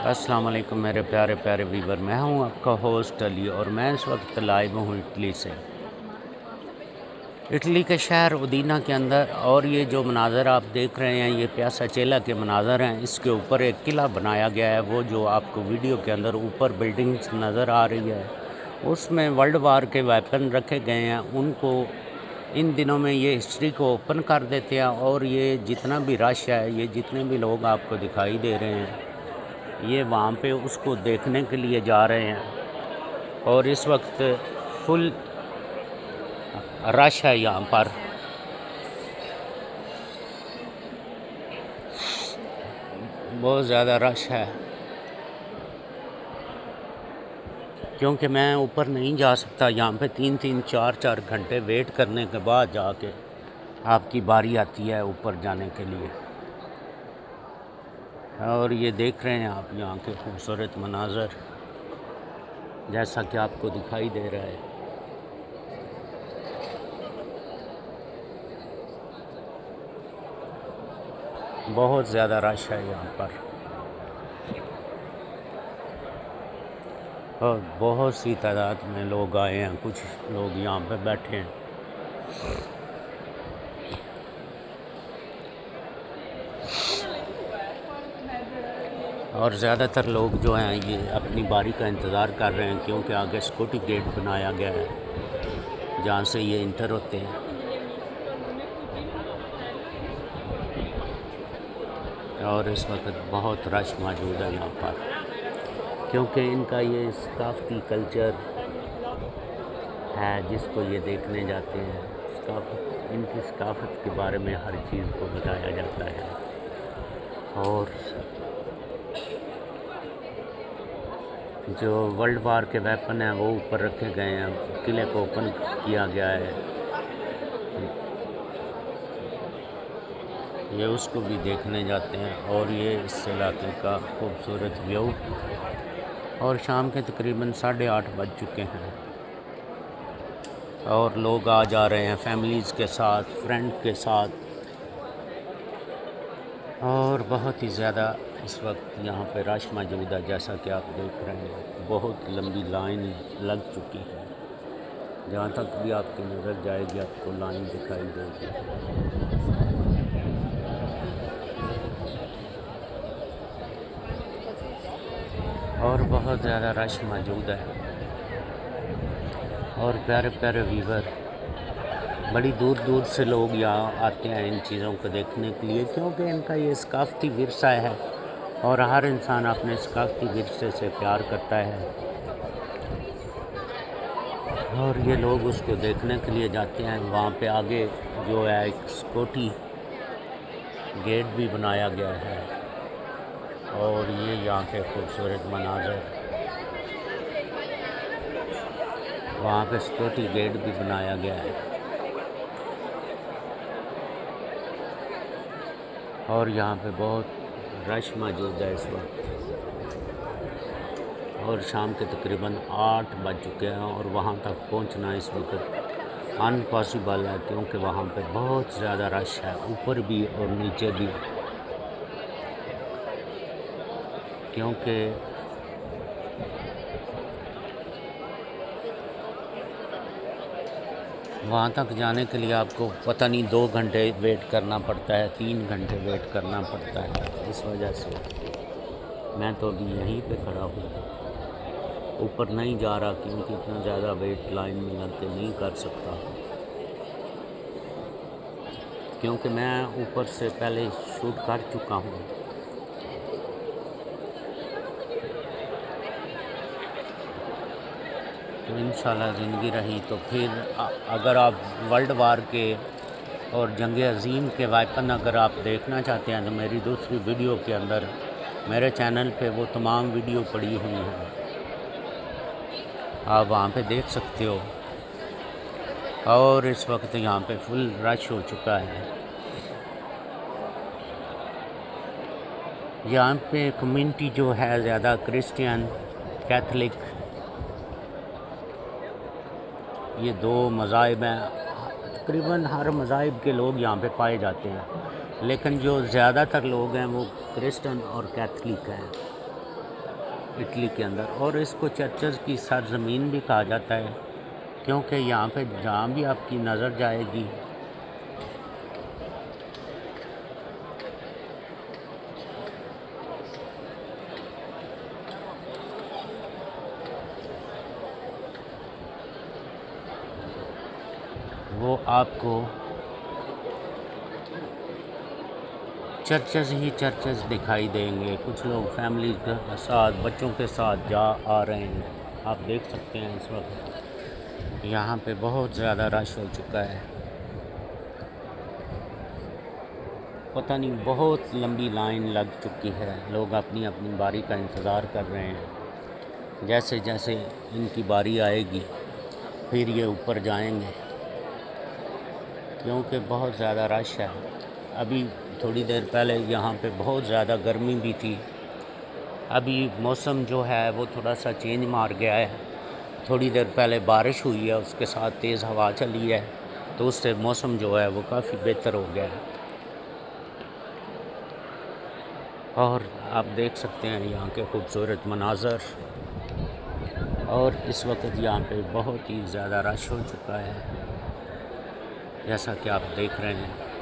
अस्सलाम वालेकुम मेरे प्यारे प्यारे व्यूवर। मैं हूं आपका होस्ट अली और मैं इस वक्त लाइव हूं इटली से, इटली के शहर उदीना के अंदर। और ये जो मनाज़र आप देख रहे हैं ये प्यासा चेला के मनाज़र हैं। इसके ऊपर एक किला बनाया गया है, वो जो आपको वीडियो के अंदर ऊपर बिल्डिंग्स नज़र आ रही है उसमें वर्ल्ड वार के वेपन रखे गए हैं। उनको इन दिनों में ये हिस्ट्री को ओपन कर देते हैं और ये जितना भी रश है, ये जितने भी लोग आपको दिखाई दे रहे हैं, ये वहाँ पे उसको देखने के लिए जा रहे हैं। और इस वक्त फुल रश है यहाँ पर। बहुत ज़्यादा रश है क्योंकि मैं ऊपर नहीं जा सकता। यहाँ पे 3-3 4-4 घंटे वेट करने के बाद जाके आपकी बारी आती है ऊपर जाने के लिए। और ये देख रहे हैं आप यहाँ के खूबसूरत मनाज़र, जैसा कि आपको दिखाई दे रहा है। बहुत ज़्यादा रश है यहाँ पर और बहुत सी तादाद में लोग आए हैं। कुछ लोग यहाँ पे बैठे हैं और ज़्यादातर लोग जो हैं ये अपनी बारी का इंतज़ार कर रहे हैं, क्योंकि आगे सिक्योरिटी गेट बनाया गया है जहाँ से ये इंटर होते हैं। और इस वक्त बहुत रश मौजूद है यहाँ पर, क्योंकि इनका ये सकाफ़ती कल्चर है जिसको ये देखने जाते हैं। इनकी सकाफ़त के बारे में हर चीज़ को बताया जाता है। और जो वर्ल्ड वार के वेपन हैं वो ऊपर रखे गए हैं, किले को ओपन किया गया है। ये उसको भी देखने जाते हैं। और ये इस इलाके का खूबसूरत व्यू। और शाम के तकरीबन 8:30 बज चुके हैं और लोग आ जा रहे हैं फैमिलीज़ के साथ, फ्रेंड के साथ। और बहुत ही ज़्यादा इस वक्त यहाँ पे रश मौजूद है, जैसा कि आप देख रहे हैं। बहुत लंबी लाइन लग चुकी है, जहाँ तक भी आपकी नज़र जाएगी आपको लाइन दिखाई देगी। और बहुत ज़्यादा रश मौजूद है। और प्यारे प्यारे व्यूवर, बड़ी दूर दूर से लोग यहाँ आते हैं इन चीज़ों को देखने के लिए, क्योंकि इनका ये सकाफ़ती विरसा है और हर इंसान अपने सकाफ़ती विरसे से प्यार करता है। और ये लोग उसको देखने के लिए जाते हैं। वहाँ पे आगे जो है एक सिक्योरिटी गेट भी बनाया गया है। और ये यहाँ के खूबसूरत मनाज़र, वहाँ पे सिक्योरिटी गेट भी बनाया गया है। और यहाँ पे बहुत रश मौजूद है इस वक्त। और शाम के तकरीबन 8 बज चुके हैं और वहाँ तक पहुँचना इस वक्त अनपॉसिबल है, क्योंकि वहाँ पे बहुत ज़्यादा रश है, ऊपर भी और नीचे भी। क्योंकि वहाँ तक जाने के लिए आपको पता नहीं 2 घंटे वेट करना पड़ता है, 3 घंटे वेट करना पड़ता है। इस वजह से मैं तो अभी यहीं पे खड़ा हूँ, ऊपर नहीं जा रहा, क्योंकि इतना ज़्यादा वेट लाइन में लग के नहीं कर सकता। क्योंकि मैं ऊपर से पहले शूट कर चुका हूँ। तो इंशाल्लाह ज़िंदगी रही तो फिर अगर आप वर्ल्ड वार के और जंग अज़ीम के वेपन अगर आप देखना चाहते हैं तो मेरी दूसरी वीडियो के अंदर मेरे चैनल पे वो तमाम वीडियो पड़ी हुई हैं, आप वहाँ पे देख सकते हो। और इस वक्त यहाँ पे फुल रश हो चुका है। यहाँ पे कम्युनिटी जो है ज़्यादा क्रिश्चियन, कैथलिक, ये 2 मज़ाहिब हैं। तकरीबन हर मज़ाहिब के लोग यहाँ पे पाए जाते हैं, लेकिन जो ज़्यादातर लोग हैं वो क्रिश्चियन और कैथलिक हैं। इटली के अंदर। और इसको चर्चेज़ की सरज़मीन भी कहा जाता है, क्योंकि यहाँ पे जहाँ भी आपकी नज़र जाएगी वो आपको चर्चेज़ ही चर्चेज़ दिखाई देंगे। कुछ लोग फैमिली के साथ, बच्चों के साथ जा आ रहे हैं। आप देख सकते हैं इस वक्त यहाँ पे बहुत ज़्यादा रश हो चुका है। पता नहीं, बहुत लंबी लाइन लग चुकी है। लोग अपनी अपनी बारी का इंतज़ार कर रहे हैं। जैसे जैसे इनकी बारी आएगी फिर ये ऊपर जाएंगे, क्योंकि बहुत ज़्यादा रश है। अभी थोड़ी देर पहले यहाँ पे बहुत ज़्यादा गर्मी भी थी। अभी मौसम जो है वो थोड़ा सा चेंज मार गया है। थोड़ी देर पहले बारिश हुई है, उसके साथ तेज़ हवा चली है, तो उससे मौसम जो है वो काफ़ी बेहतर हो गया है। और आप देख सकते हैं यहाँ के खूबसूरत मनाज़र। और इस वक्त यहाँ पे बहुत ही ज़्यादा रश हो चुका है, जैसा कि आप देख रहे हैं।